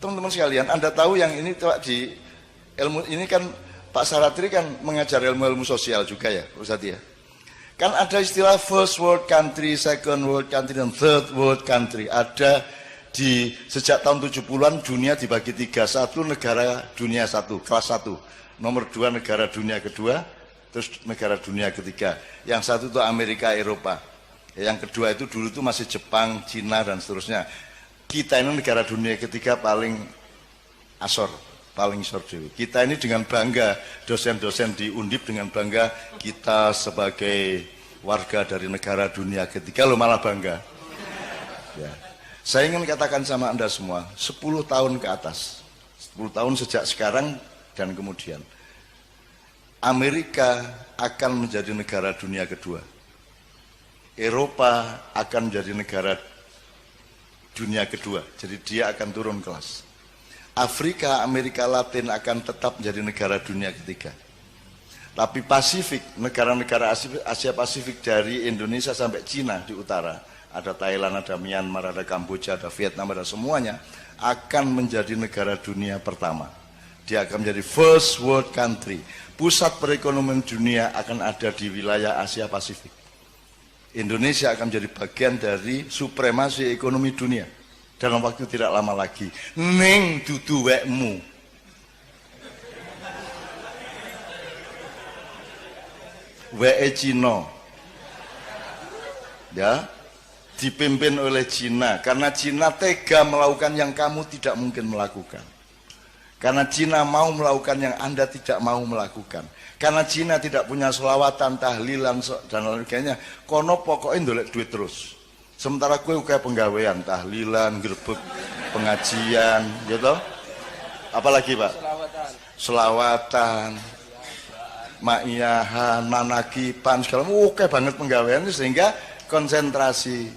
Teman-teman sekalian, Anda tahu yang ini di ilmu ini kan Pak Saratri kan mengajar ilmu-ilmu sosial juga ya, Ustaz ya. Kan ada istilah first world country, second world country, dan third world country. Ada di sejak tahun 70-an dunia dibagi tiga. Satu negara dunia satu, kelas satu. Nomor dua negara dunia kedua, terus negara dunia ketiga. Yang satu itu Amerika, Eropa. Yang kedua itu dulu itu masih Jepang, Cina, dan seterusnya. Kita ini negara dunia ketiga paling asor, paling isor dewi. Kita ini dengan bangga, dosen-dosen di Undip dengan bangga, kita sebagai warga dari negara dunia ketiga, lo malah bangga. Ya. Saya ingin katakan sama Anda semua, 10 tahun ke atas, 10 tahun sejak sekarang dan kemudian, Amerika akan menjadi negara dunia kedua. Eropa akan menjadi negara dunia kedua, jadi dia akan turun kelas. Afrika, Amerika Latin akan tetap menjadi negara dunia ketiga. Tapi Pasifik, negara-negara Asia Pasifik dari Indonesia sampai Cina di utara, ada Thailand, ada Myanmar, ada Kamboja, ada Vietnam, ada semuanya, akan menjadi negara dunia pertama. Dia akan menjadi first world country. Pusat perekonomian dunia akan ada di wilayah Asia Pasifik. Indonesia akan menjadi bagian dari supremasi ekonomi dunia dalam waktu tidak lama lagi. Ning dudu wekmu. Weke Cina. Ya, dipimpin oleh Cina karena Cina tega melakukan yang kamu tidak mungkin melakukan. Karena Cina mau melakukan yang Anda tidak mau melakukan. Karena Cina tidak punya selawatan, tahlilan, dan lain sebagainya. Kono pokoknya ndolek duit terus. Sementara gue kayak penggawean, tahlilan, gerbek, pengajian, gitu. Apalagi Pak? Selawatan, ma'iyahan, manakipan, segala macam. Oke banget penggawean, sehingga konsentrasi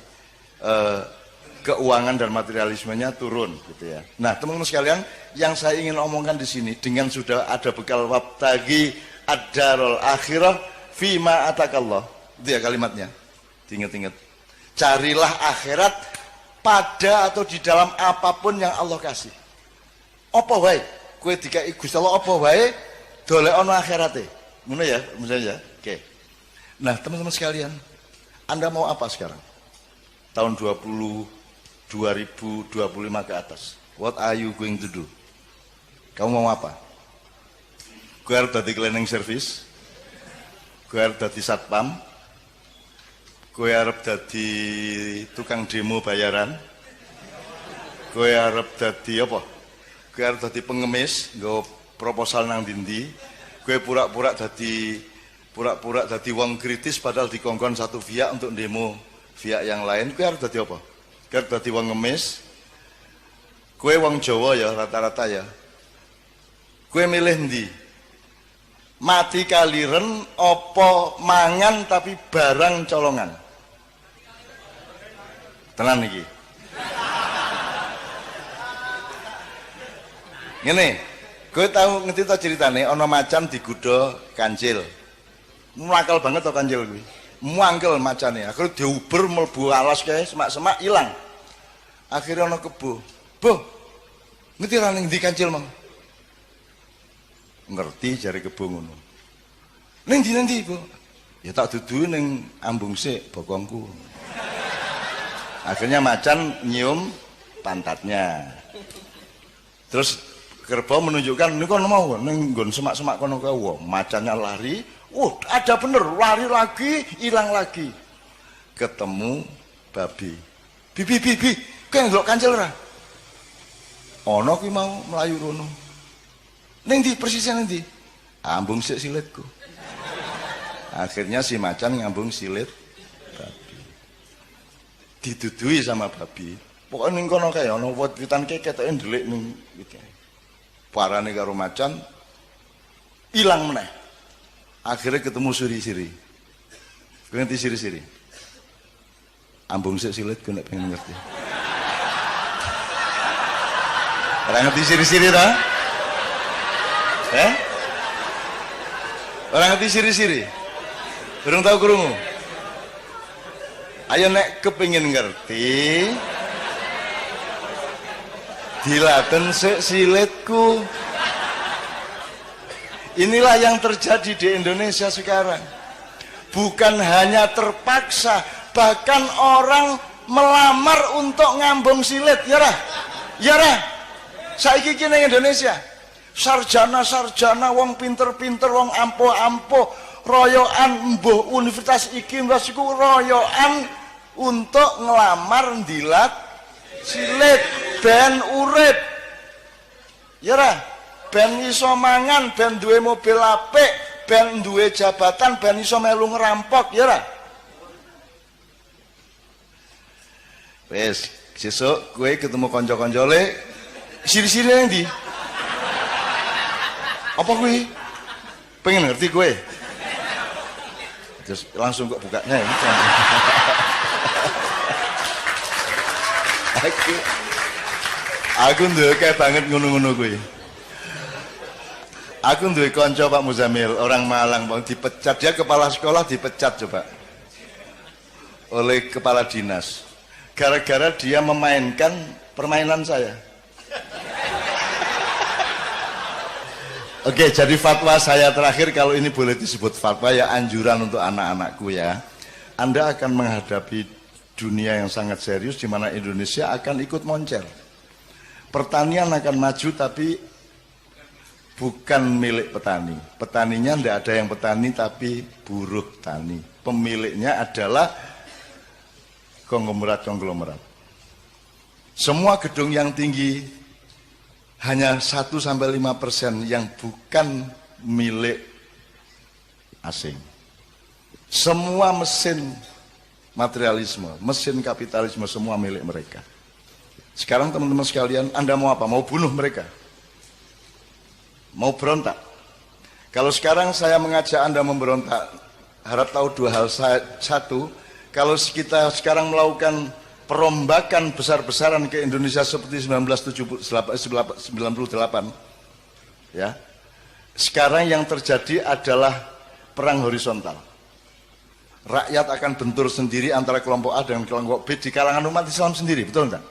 keuangan dan materialismenya turun, gitu ya. Nah, teman-teman sekalian, yang saya ingin omongkan di sini dengan sudah ada bekal wabtagi ad-darul akhirah fima atakallah. Itu ya kalimatnya. Ingat-ingat. Carilah akhirat pada atau di dalam apapun yang Allah kasih. Apa wae? Kowe dikai Gusti Allah apa wae dolekno akhirate. Ngono ya, misalnya ya. Oke. Nah, teman-teman sekalian, Anda mau apa sekarang? Tahun 2025 ke atas. What are you going to do? Kamu mau apa? Gue harus jadi cleaning service, gue harus jadi satpam, gue harus jadi tukang demo bayaran, gue harus jadi apa? Gue harus jadi pengemis, gue proposal nang dindi, gue pura-pura jadi wong kritis padahal dikongkon satu pihak untuk demo pihak yang lain. Gue harus jadi apa? Gue harus jadi wong ngemis. Gue wong Jawa ya rata-rata ya. Gue milih ndi? Mati kaliren opo mangan tapi barang colongan. Tenan iki. Ngene, gue tahu ngerti to ceritane ana macan digodha kancil. Muangkel banget to kancil kuwi. Muangkel macane. Akhire diuber mlebu alas kae semak-semak ilang. Akhirnya ana kebo. Boh. Ngerti ra ning ndi kancil mang? Ngerti jare kebo ngono. Ning ndi, Bu? Ya tak dudu ning ambung sik bokongku. Akhirnya macan nyium pantatnya. Terus kerbau menunjukkan ini kono mau ning nggon semak-semak kono kae. Wah, macannya lari. Ada bener, lari lagi, hilang lagi. Ketemu babi. Bibi, kowe ndelok kancil ora? Ana kuwi mau mlayu rono. Ning ndi persisnya ning ndi? Ambung sik silitku. Akhirnya si macan ngambung silit babi. Didudui sama babi. Pokoknya ning kono kae ana wit-witan kae ketoke ndelik ning wit kae. Parane karo macan ilang meneh. Akhirnya ketemu siri-siri. Kowe ngerti siri-siri? Ambung sik silitku nek pengen ngerti. Ora ngerti siri-siri ta? Orang ngerti siri-siri? Belum tahu krungu? Ayo nek kepengin ngerti, Dilaten sik silitku. Inilah yang terjadi di Indonesia sekarang. Bukan hanya terpaksa, bahkan orang melamar untuk ngambung silit, ya Rah? Ya Rah? Saiki iki ning Indonesia, sarjana-sarjana, wong pinter-pinter, wong ampuh-ampuh, royoan mbuh universitas iki universitas iku royoan untuk ngelamar ndilat silit ben urip. Ya Rah? Ben iso mangan, ben duwe mobil apik, ben duwe jabatan, ben iso melu ngerampok, ya Rah? Wes, sesuk kowe ketemu kanca-kancane siri-siri nang ndi? Apa kuwi? Pengen ngerti kowe? Terus langsung kok bukanya gitu. Aku ndek banget ngono-ngono kuwi. Aku duwe kanca Pak Muzamil, orang Malang, Bang, dipecat, dia kepala sekolah dipecat coba oleh kepala dinas. Gara-gara dia memainkan permainan saya. Oke, jadi fatwa saya terakhir, kalau ini boleh disebut fatwa, ya anjuran untuk anak-anakku ya. Anda akan menghadapi dunia yang sangat serius di mana Indonesia akan ikut moncer. Pertanian akan maju tapi bukan milik petani. Petaninya tidak ada yang petani tapi buruh tani. Pemiliknya adalah konglomerat. Semua gedung yang tinggi hanya 1-5% yang bukan milik asing. Semua mesin materialisme, mesin kapitalisme semua milik mereka. Sekarang teman-teman sekalian, Anda mau apa? Mau bunuh mereka? Mau berontak? Kalau sekarang saya mengajak Anda memberontak, harap tahu dua hal. Satu, kalau kita sekarang melakukan perombakan besar-besaran ke Indonesia seperti 1998, ya, sekarang yang terjadi adalah perang horizontal. Rakyat akan bentur sendiri antara kelompok A dengan kelompok B di kalangan umat Islam sendiri, betul enggak?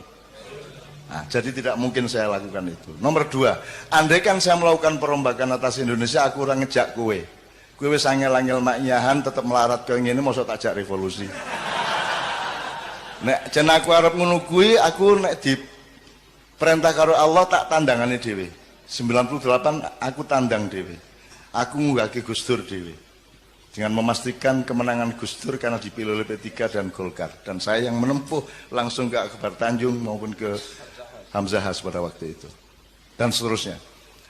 Nah, jadi tidak mungkin saya lakukan itu. Nomor dua, andai kan saya melakukan perombakan atas Indonesia, aku orang ngejak kowe. Kowe wis angel-angel maknyahan tetap melarat kaya ngene, mosok tak jak revolusi. Nek jen aku arep ngono kuwi, aku nek di perintah karo Allah tak tandangane dhewe. 98 aku tandang dhewe. Aku ngunggahke Gus Dur dhewe. Dengan memastikan kemenangan Gus Dur karena dipilih oleh P3 dan Golkar. Dan saya yang menempuh langsung ke Akbar Tanjung maupun ke Hamzahas pada waktu itu. Dan seterusnya.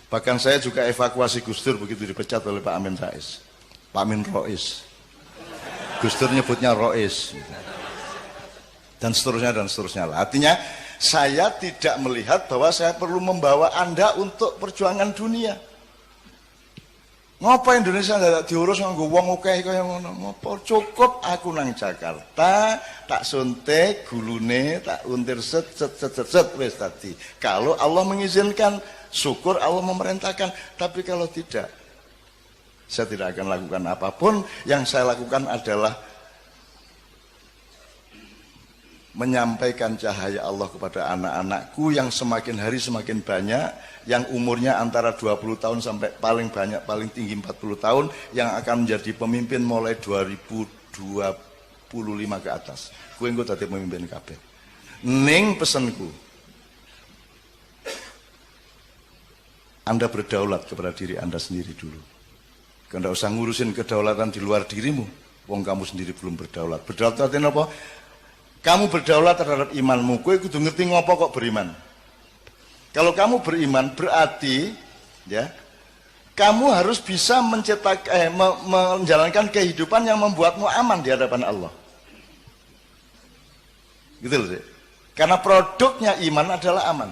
Bahkan saya juga evakuasi Gus Dur begitu dipecat oleh Pak Amin Rais. Pak Amin Rois. Gus Dur nyebutnya Rois. Dan seterusnya dan seterusnya. Artinya saya tidak melihat bahwa saya perlu membawa Anda untuk perjuangan dunia. Ngapa Indonesia tidak diurus nganggo wong akeh kaya ngono? Ngapa cukup aku nang Jakarta, tak suntik gulune, tak untir set wis tadi. Kalau Allah mengizinkan, syukur Allah memerintahkan. Tapi kalau tidak, saya tidak akan lakukan apapun. Yang saya lakukan adalah menyampaikan cahaya Allah kepada anak-anakku yang semakin hari semakin banyak, yang umurnya antara 20 tahun sampai paling banyak, paling tinggi 40 tahun, yang akan menjadi pemimpin mulai 2025 ke atas. Kue engko dadi pemimpin kabeh. Ning pesenku, Anda berdaulat kepada diri Anda sendiri dulu. Anda usah ngurusin kedaulatan di luar dirimu. Wong kamu sendiri belum berdaulat. Berdaulat artinya apa? Kamu berdaulat terhadap imanmu. Kowe kudu ngerti ngopo kok beriman. Kalau kamu beriman berarti ya, kamu harus bisa menjalankan kehidupan yang membuatmu aman di hadapan Allah. Gitu loh, sih. Karena produknya iman adalah aman.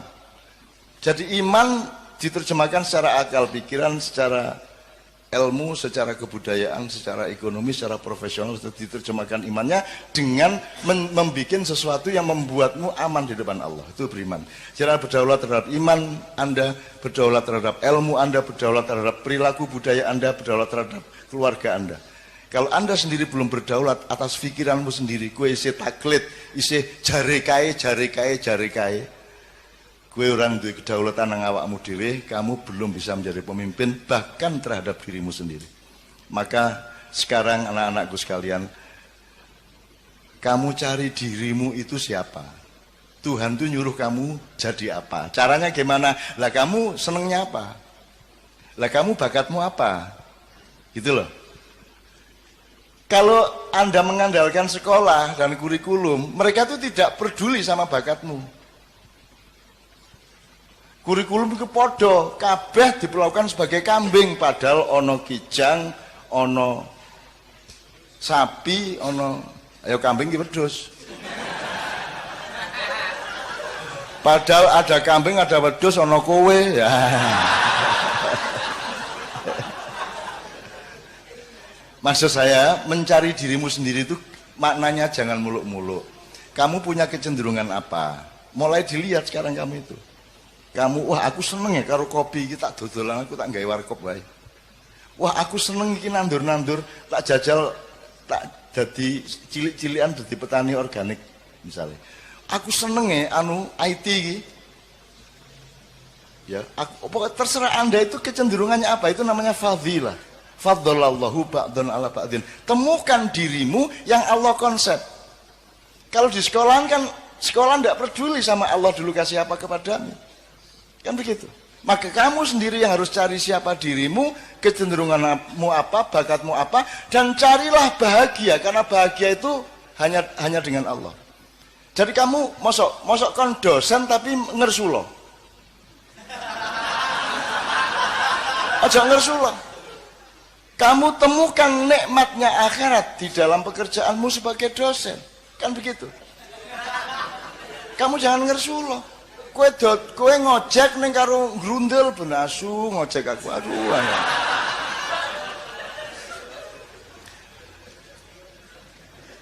Jadi iman diterjemahkan secara akal pikiran, secara ilmu, secara kebudayaan, secara ekonomi, secara profesional, diterjemahkan imannya dengan membuat sesuatu yang membuatmu aman di depan Allah. Itu beriman. Cara berdaulat terhadap iman Anda, berdaulat terhadap ilmu Anda, berdaulat terhadap perilaku budaya Anda, berdaulat terhadap keluarga Anda. Kalau Anda sendiri belum berdaulat atas pikiranmu sendiri, kue isi taklid, isi jare kae, kue Kue orang duwe kedaulatan nang awakmu dhewe, kamu belum bisa menjadi pemimpin bahkan terhadap dirimu sendiri. Maka sekarang anak-anakku sekalian, kamu cari dirimu itu siapa? Tuhan tuh nyuruh kamu jadi apa? Caranya gimana? Lah kamu senengnya apa? Lah kamu bakatmu apa? Gitu loh. Kalau Anda mengandalkan sekolah dan kurikulum, mereka tuh tidak peduli sama bakatmu. Kurikulum itu podo, kabeh diperlakukan sebagai kambing, padahal ono kijang, ono sapi, ono ayo kambing ki wedhus. Padahal ada kambing, ada wedhus, ono kowe ya. Maksud saya, mencari dirimu sendiri itu maknanya jangan muluk-muluk. Kamu punya kecenderungan apa? Mulai dilihat sekarang kamu itu. Kamu, wah aku seneng ya karo kopi iki tak dodolan, aku tak gawe warkop wae. Wah aku seneng iki nandur-nandur, tak jajal, tak jadi cilik-cilikan jadi petani organik misalnya. Aku seneng ya anu IT iki. Ya, pokoknya terserah Anda itu kecenderungannya apa, itu namanya fadhilah. Faddalallahu ba'dan ala ba'din. Temukan dirimu yang Allah konsep. Kalau di sekolahan kan, sekolah tidak peduli sama Allah dulu kasih apa kepadamu. Kan begitu. Maka kamu sendiri yang harus cari siapa dirimu, kecenderunganmu apa, bakatmu apa, dan carilah bahagia, karena bahagia itu hanya dengan Allah. Jadi kamu mosok kon dosen tapi ngersulo. Aja ngersulo. Kamu temukan nikmatnya akhirat di dalam pekerjaanmu sebagai dosen. Kan begitu. Kamu jangan ngersulo. Kowe ngojek ning karo grundel benasu ngojek aku aduh.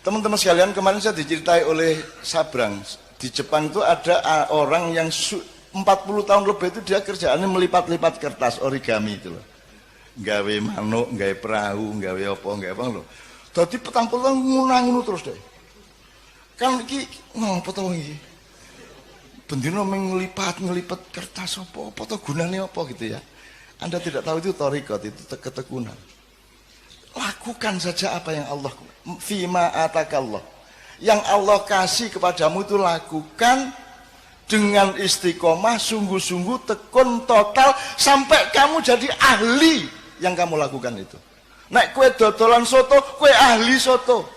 Teman-teman sekalian, kemarin saya diceritai oleh Sabrang, di Jepang itu ada orang yang 40 tahun lebih itu dia kerjaannya melipat-lipat kertas origami itu loh. Gawe manuk, gawe perahu, gawe apa loh. Dadi petang-petang ngono terus deh. Kan iki ngopo to iki? Bendino ngelipat kertas apa to gunane apa gitu ya. Anda tidak tahu itu thariqat, itu ketekunan. Lakukan saja apa yang Allah fima atakallah. Yang Allah kasih kepadamu itu lakukan dengan istiqomah, sungguh-sungguh, tekun total sampai kamu jadi ahli yang kamu lakukan itu. Nek kue dodolan soto, kue ahli soto.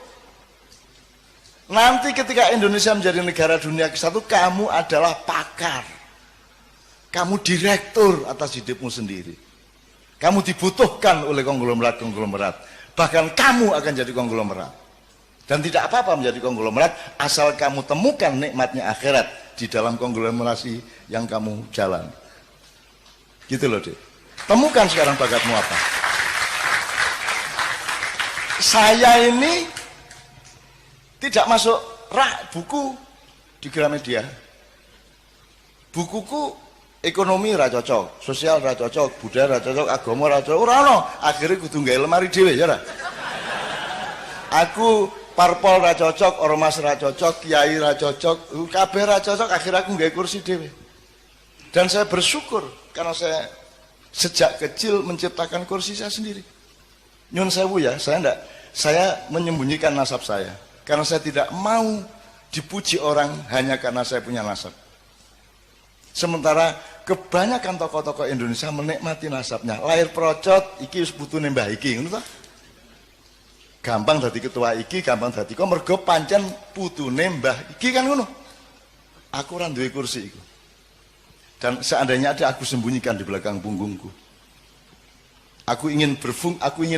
Nanti ketika Indonesia menjadi negara dunia ke-1, kamu adalah pakar. Kamu direktur atas hidupmu sendiri. Kamu dibutuhkan oleh konglomerat-konglomerat. Bahkan kamu akan jadi konglomerat. Dan tidak apa-apa menjadi konglomerat, asal kamu temukan nikmatnya akhirat di dalam konglomerasi yang kamu jalan. Gitu loh, Dek. Temukan sekarang bakatmu apa. Saya ini tidak masuk buku di Gramedia. Bukuku ekonomi ra cocok, sosial ra cocok, budaya ra cocok, agama ra cocok. Ora ono, akhire kudu gawe lemari dhewe ya ora. Aku parpol ra cocok, ormas ra cocok, kiai ra cocok, kabeh ra cocok, akhirnya aku gawe kursi dhewe. Dan saya bersyukur karena saya sejak kecil menciptakan kursi saya sendiri. Nyun sewu ya, saya menyembunyikan nasab saya. Karena saya tidak mau dipuji orang hanya karena saya punya nasab. Sementara kebanyakan tokoh-tokoh Indonesia menikmati nasabnya. Lahir procot, iki sebutune mbah iki, ngono ta? Gampang dadi ketua iki, gampang dadi kok mergo pancen putune mbah iki kan ngono. Aku ora duwe kursi iku. Dan seandainya ada, aku sembunyikan di belakang punggungku. Aku ingin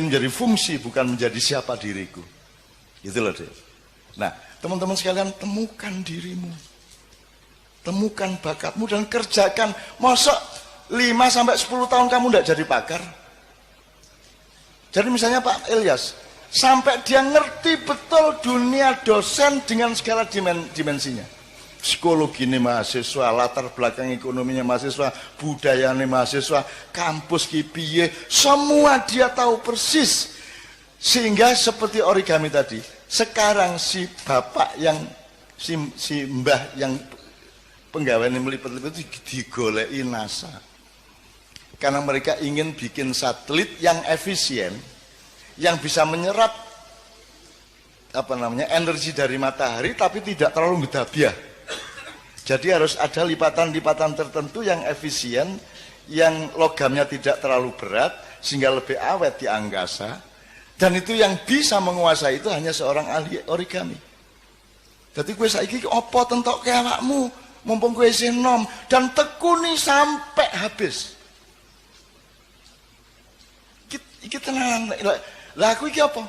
menjadi fungsi, bukan menjadi siapa diriku. Gitu loh, Dek. Nah, teman-teman sekalian, temukan dirimu. Temukan bakatmu dan kerjakan. Masa 5-10 tahun kamu tidak jadi pakar? Jadi misalnya Pak Ilyas, sampai dia ngerti betul dunia dosen dengan segala dimensinya. Psikologi ini mahasiswa, latar belakang ekonominya mahasiswa, budayanya mahasiswa, kampus kipiye, semua dia tahu persis. Sehingga seperti origami tadi, sekarang si bapak yang si mbah yang penggawean melipet-lipet itu digoleki NASA. Karena mereka ingin bikin satelit yang efisien, yang bisa menyerap energi dari matahari tapi tidak terlalu gedabiah. Jadi harus ada lipatan-lipatan tertentu yang efisien, yang logamnya tidak terlalu berat sehingga lebih awet di angkasa. Dan itu yang bisa menguasai itu hanya seorang ahli origami. Jadi kowe saiki apa tentokke awakmu mumpung kowe isih nom dan tekuni sampai habis. Iki tenan. Lah aku iki apa?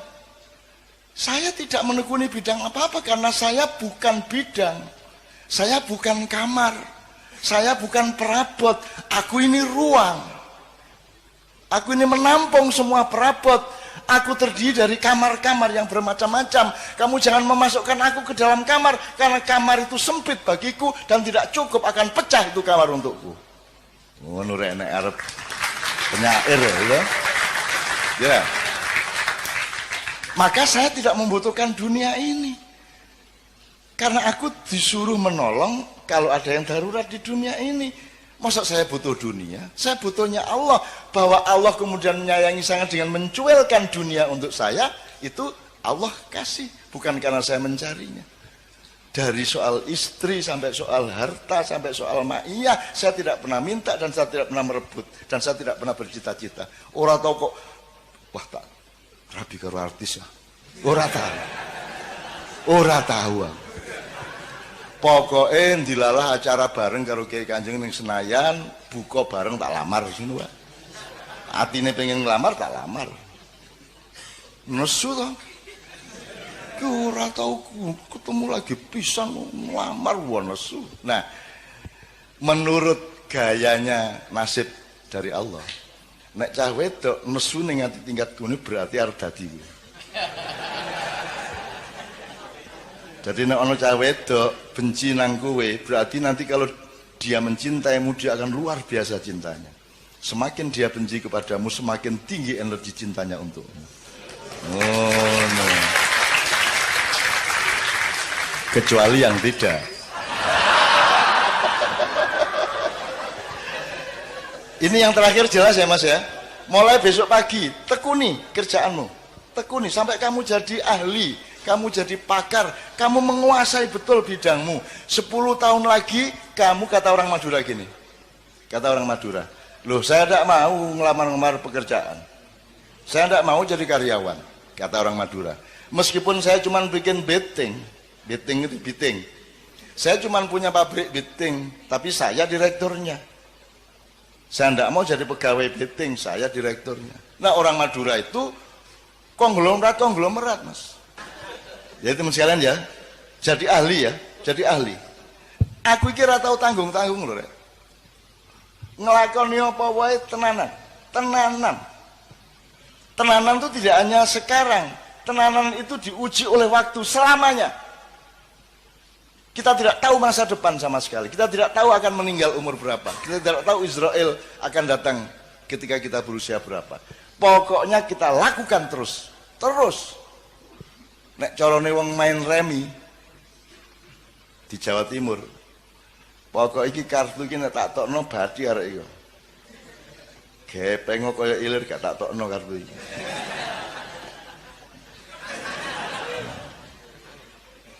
Saya tidak menekuni bidang apa-apa karena saya bukan bidang. Saya bukan kamar. Saya bukan perabot. Aku ini ruang. Aku ini menampung semua perabot. Aku terdiri dari kamar-kamar yang bermacam-macam. Kamu jangan memasukkan aku ke dalam kamar karena kamar itu sempit bagiku dan tidak cukup, akan pecah itu kamar untukku. Ngono rek nek arep penyair ya. Ya. Maka saya tidak membutuhkan dunia ini. Karena aku disuruh menolong kalau ada yang darurat di dunia ini. Masa saya butuh dunia? Saya butuhnya Allah. Bahwa Allah kemudian menyayangi sangat dengan mencuelkan dunia untuk saya, itu Allah kasih, bukan karena saya mencarinya. Dari soal istri sampai soal harta sampai soal ma'iyah, saya tidak pernah minta dan saya tidak pernah merebut dan saya tidak pernah bercita-cita. Orang tahu kok, wah tak rabi karo artis ya. Orang tahu. Pokoknya dilalah acara bareng karo Kiai Kanjeng ning Senayan, buka bareng tak lamar sini wae. Atine pengen ngelamar tak lamar. Nesu to. Ki ora tau ketemu lagi pisan ngelamar wae nesu. Nah, menurut gayanya nasib dari Allah. Nek cah wedok nesu ning ati tingkat gune berarti arep dadi. Jadi nek ana cah wedok benci nang kowe, berarti nanti kalau dia mencintaimu dia akan luar biasa cintanya. Semakin dia benci kepadamu, semakin tinggi energi cintanya untukmu. Oh, no. Kecuali yang tidak. Ini yang terakhir jelas ya Mas ya. Mulai besok pagi tekuni kerjaanmu. Tekuni sampai kamu jadi ahli. Kamu jadi pakar, kamu menguasai betul bidangmu. 10 tahun lagi, kamu kata orang Madura gini. Kata orang Madura, loh saya tidak mau ngelamar-ngelamar pekerjaan. Saya tidak mau jadi karyawan, kata orang Madura. Meskipun saya cuma bikin beting itu beting. Saya cuma punya pabrik beting, tapi saya direkturnya. Saya tidak mau jadi pegawai beting, saya direkturnya. Nah orang Madura itu konglomerat Mas. Jadi teman sekalian ya, jadi ahli ya, jadi ahli. Aku kira tahu tanggung loh rek. Ngelakoni apa wae tenanan. Tenanan itu tidak hanya sekarang, tenanan itu diuji oleh waktu selamanya. Kita tidak tahu masa depan sama sekali. Kita tidak tahu akan meninggal umur berapa. Kita tidak tahu Israel akan datang ketika kita berusia berapa. Pokoknya kita lakukan terus. Nek carane wong main remi di Jawa Timur. Pokok iki kartu iki nek tak tokno badi arek iki. Gepeng kaya ilir gak tak tokno kartu iki.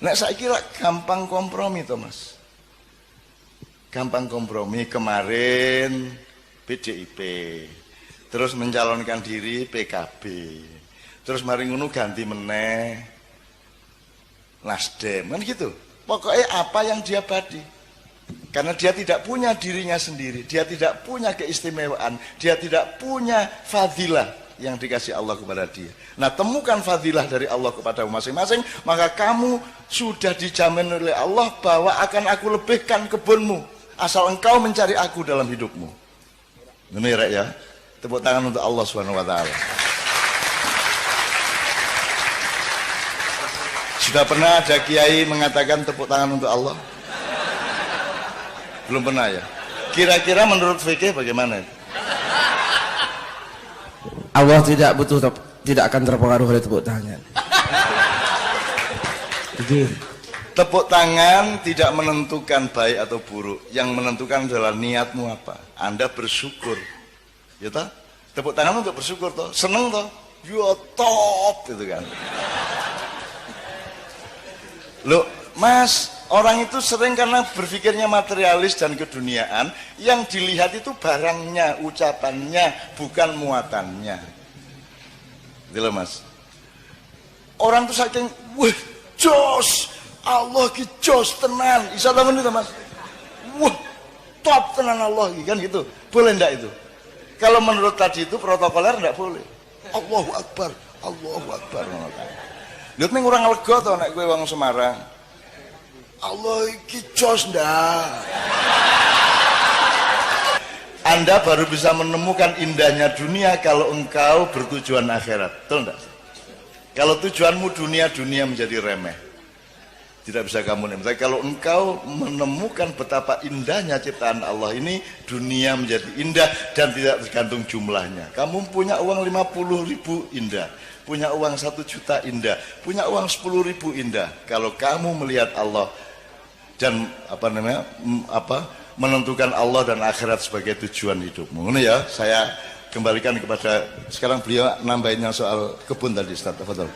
Nek saiki lak gampang kompromi to, Mas. Gampang kompromi kemarin PDIP. Terus mencalonkan diri PKB. Terus mari ngono ganti meneh Nasdem kan gitu. Pokoknya apa yang dia badi. Karena dia tidak punya dirinya sendiri, dia tidak punya keistimewaan, dia tidak punya fadilah yang dikasih Allah kepada dia. Nah, temukan fadilah dari Allah kepada masing-masing, maka kamu sudah dijamin oleh Allah bahwa akan aku lebihkan kebunmu asal engkau mencari aku dalam hidupmu. Ini rek ya. Tepuk tangan untuk Allah Subhanahu wa taala. Sudah pernah ada kiai mengatakan tepuk tangan untuk Allah? Belum pernah ya? Kira-kira menurut fikih bagaimana? Allah tidak akan terpengaruh oleh tepuk tangan. Jadi Tepuk tangan tidak menentukan baik atau buruk. Yang menentukan adalah niatmu apa. Anda bersyukur. Ya toh? Tepuk tangan untuk bersyukur toh. Seneng toh? Ya top gitu kan. Loh, Mas, orang itu sering karena berpikirnya materialis dan keduniaan, yang dilihat itu barangnya, ucapannya, bukan muatannya. Gitu loh, Mas. Orang tuh saking, wah, jos, Allah ki jos tenan. Isa temen itu, Mas. Wah, top tenan Allah ki, kan gitu. Boleh enggak itu? Kalau menurut tadi itu protokoler enggak boleh. Allahu Akbar, Allahu Akbar. Lihat ning orang lega to nek kowe wong Semarang. Allah ki jos ndak. Anda baru bisa menemukan indahnya dunia kalau engkau bertujuan akhirat. Betul enggak? Kalau tujuanmu dunia, dunia menjadi remeh. Tidak bisa kamu nikmati. Kalau engkau menemukan betapa indahnya ciptaan Allah ini, dunia menjadi indah dan tidak tergantung jumlahnya. Kamu punya uang 50.000 indah, punya uang 1 juta indah, punya uang 10.000 indah. Kalau kamu melihat Allah dan menentukan Allah dan akhirat sebagai tujuan hidupmu. Ini ya, saya kembalikan kepada sekarang beliau nambahinnya soal kebun tadi, Ustaz. Tafadhol.